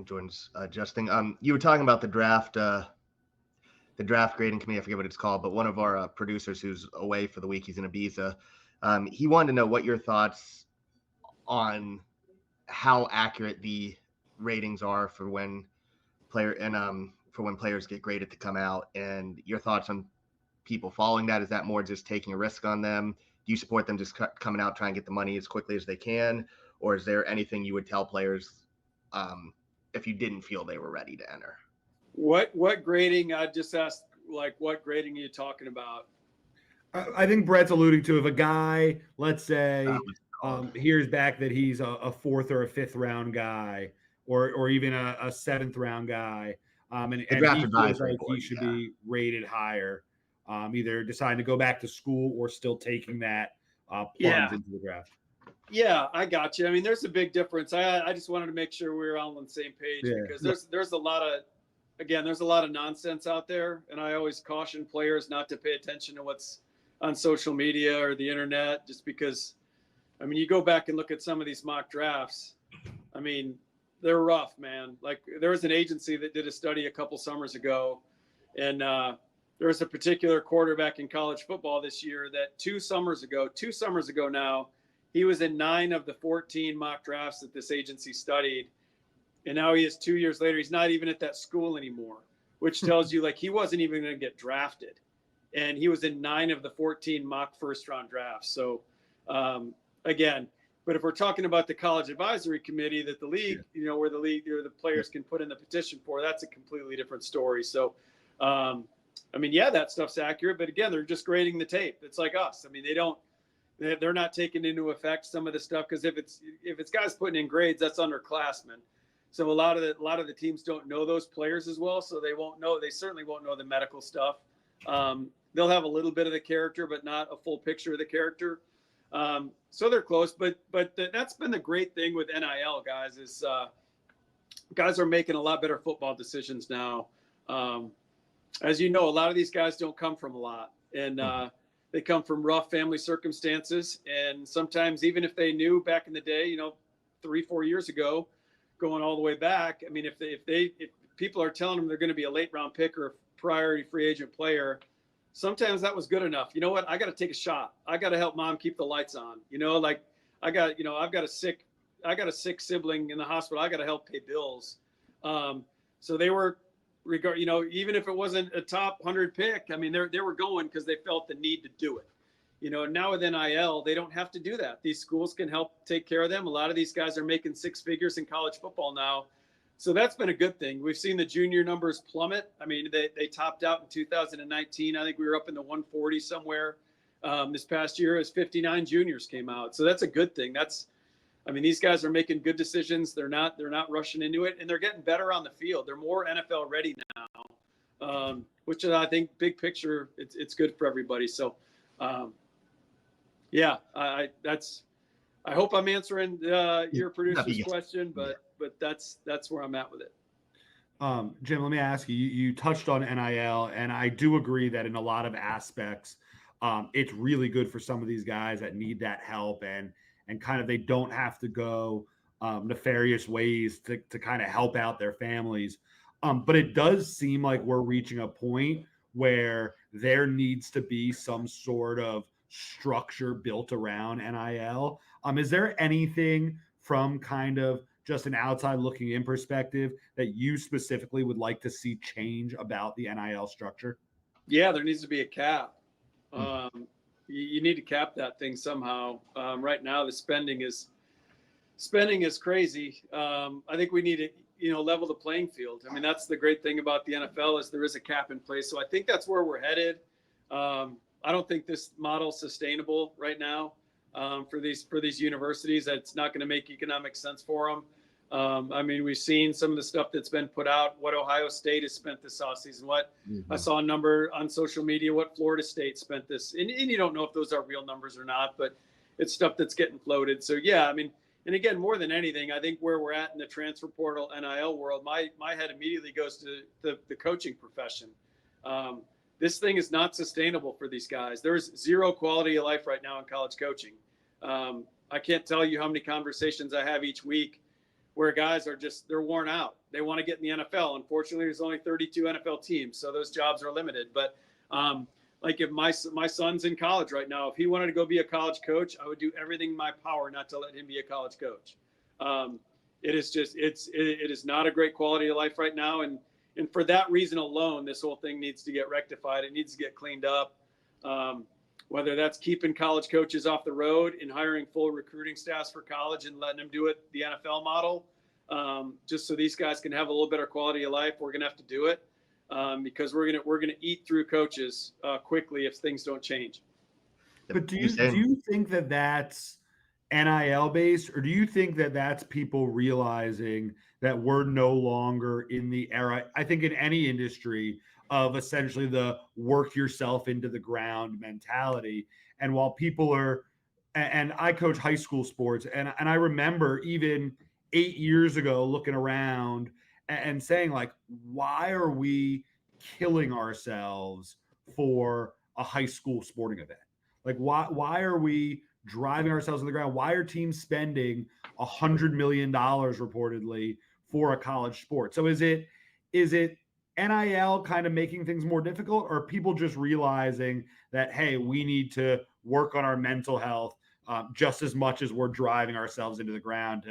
think Jordan's adjusting. You were talking about the draft grading committee. I forget what it's called, but one of our producers who's away for the week, he's in Ibiza. He wanted to know what your thoughts on how accurate the ratings are for when players get graded to come out, and your thoughts on people following that. Is that more just taking a risk on them? Do you support them just coming out, trying to get the money as quickly as they can? Or is there anything you would tell players if you didn't feel they were ready to enter? What grading? I just asked, like, what grading are you talking about? I think Brett's alluding to if a guy, let's say, hears back that he's a fourth or a fifth round guy, or even a seventh round guy, and he feels like he should be rated higher, either deciding to go back to school or still taking that plunge into the draft. Yeah, I got you. I mean, there's a big difference. I just wanted to make sure we were all on the same page because there's a lot of nonsense out there, and I always caution players not to pay attention to what's on social media or the internet, just because, I mean, you go back and look at some of these mock drafts. I mean, they're rough, man. Like, there was an agency that did a study a couple summers ago, and there was a particular quarterback in college football this year that two summers ago now, he was in 9 of the 14 mock drafts that this agency studied. And now he is 2 years later. He's not even at that school anymore, which tells you, like, he wasn't even going to get drafted. And he was in 9 of the 14 mock first round drafts. So, again, but if we're talking about the college advisory committee that the league, where the league or the players can put in the petition for, that's a completely different story. So, I mean, yeah, that stuff's accurate, but again, they're just grading the tape. It's like us. I mean, they're not taking into effect some of the stuff, because if it's guys putting in grades, that's underclassmen. So a lot of the teams don't know those players as well, so they certainly won't know the medical stuff. They'll have a little bit of the character, but not a full picture of the character. So they're close, but that's been the great thing with NIL, guys, is guys are making a lot better football decisions now. As you know, a lot of these guys don't come from a lot, and they come from rough family circumstances. And sometimes, even if they knew back in the day, 3-4 years ago, going all the way back, I mean, if people are telling them they're going to be a late round pick or a priority free agent player, sometimes that was good enough. You know what? I got to take a shot. I got to help mom keep the lights on. Like, I've got a sick sibling in the hospital. I got to help pay bills. So they were even if it wasn't a top 100 pick, I mean, they were going because they felt the need to do it. Now with NIL, they don't have to do that. These schools can help take care of them. A lot of these guys are making 6 figures in college football now. So that's been a good thing. We've seen the junior numbers plummet. I mean, they topped out in 2019. I think we were up in the 140 somewhere. This past year, as 59 juniors came out. So that's a good thing. These guys are making good decisions. They're not rushing into it, and they're getting better on the field. They're more NFL ready now, which I think, big picture, it's good for everybody. So, I hope I'm answering your producer's question, but that's where I'm at with it. Jim, let me ask you. You touched on NIL, and I do agree that in a lot of aspects, it's really good for some of these guys that need that help, and kind of they don't have to go nefarious ways to kind of help out their families. But it does seem like we're reaching a point where there needs to be some sort of structure built around NIL. Is there anything from kind of just an outside looking in perspective that you specifically would like to see change about the NIL structure? Yeah, there needs to be a cap. You need to cap that thing somehow. Right now, the spending is crazy. I think we need to, level the playing field. I mean, that's the great thing about the NFL is there is a cap in place. So I think that's where we're headed. I don't think this model is sustainable right now for these universities. It's not going to make economic sense for them. We've seen some of the stuff that's been put out, what Ohio State has spent this offseason, I saw a number on social media, what Florida State spent this, and you don't know if those are real numbers or not, but it's stuff that's getting floated. So, yeah, and again, more than anything, I think where we're at in the transfer portal NIL world, my head immediately goes to the coaching profession. This thing is not sustainable for these guys. There's zero quality of life right now in college coaching. I can't tell you how many conversations I have each week where guys are they're worn out. They want to get in the NFL. Unfortunately, there's only 32 NFL teams, so those jobs are limited. But like if my son's in college right now, if he wanted to go be a college coach, I would do everything in my power not to let him be a college coach. It is not a great quality of life right now. And for that reason alone, this whole thing needs to get rectified. It needs to get cleaned up. Whether that's keeping college coaches off the road and hiring full recruiting staffs for college and letting them do it the NFL model, just so these guys can have a little better quality of life, we're going to have to do it because we're gonna eat through coaches quickly if things don't change. But do you think that that's NIL based, or do you think that that's people realizing that we're no longer in the era, I think in any industry, of essentially the work yourself into the ground mentality? And while people are, and I coach high school sports, and I remember even 8 years ago looking around and saying, like, why are we killing ourselves for a high school sporting event? Like, why are we driving ourselves in the ground? Why are teams spending $100 million reportedly for a college sport? So is it NIL kind of making things more difficult, or are people just realizing that, hey, we need to work on our mental health just as much as we're driving ourselves into the ground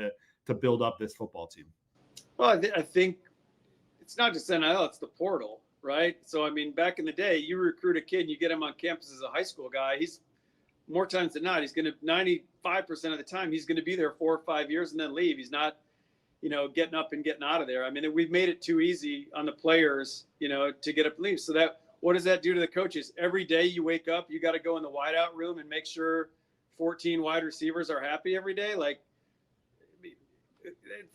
to build up this football team? Well, I think it's not just NIL, it's the portal, right? So, I mean, back in the day, you recruit a kid and you get him on campus as a high school guy. He's more times than not, 95% of the time, he's going to be there 4 or 5 years and then leave. He's not, getting up and getting out of there. I mean, we've made it too easy on the players, to get up and leave. So what does that do to the coaches? Every day you wake up, you got to go in the wideout room and make sure 14 wide receivers are happy every day. Like,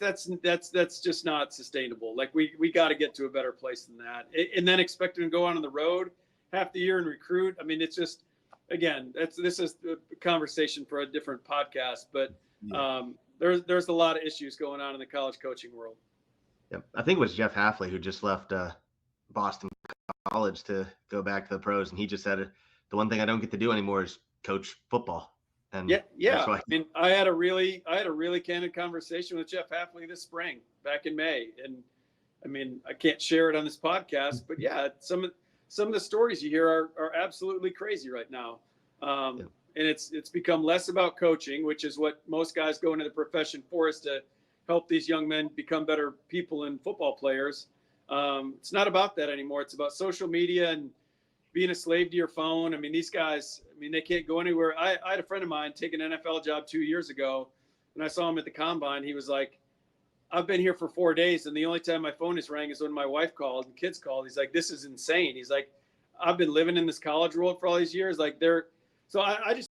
that's just not sustainable. Like, we got to get to a better place than that. And then expect them to go on the road half the year and recruit. I mean, it's just, again, this is a conversation for a different podcast, but there's a lot of issues going on in the college coaching world. Yeah, I think it was Jeff Hafley who just left Boston College to go back to the pros, and he just said, the one thing I don't get to do anymore is coach football. And yeah. I mean, I had a really candid conversation with Jeff Hafley this spring, back in May, and I mean, I can't share it on this podcast, but yeah, some of the stories you hear are absolutely crazy right now. And it's become less about coaching, which is what most guys go into the profession for, is to help these young men become better people and football players. It's not about that anymore. It's about social media and being a slave to your phone. I mean, these guys, they can't go anywhere. I had a friend of mine take an NFL job 2 years ago, and I saw him at the combine. He was like, I've been here for 4 days, and the only time my phone is rang is when my wife called and kids called. He's like, this is insane. He's like, I've been living in this college world for all these years. Like, so I just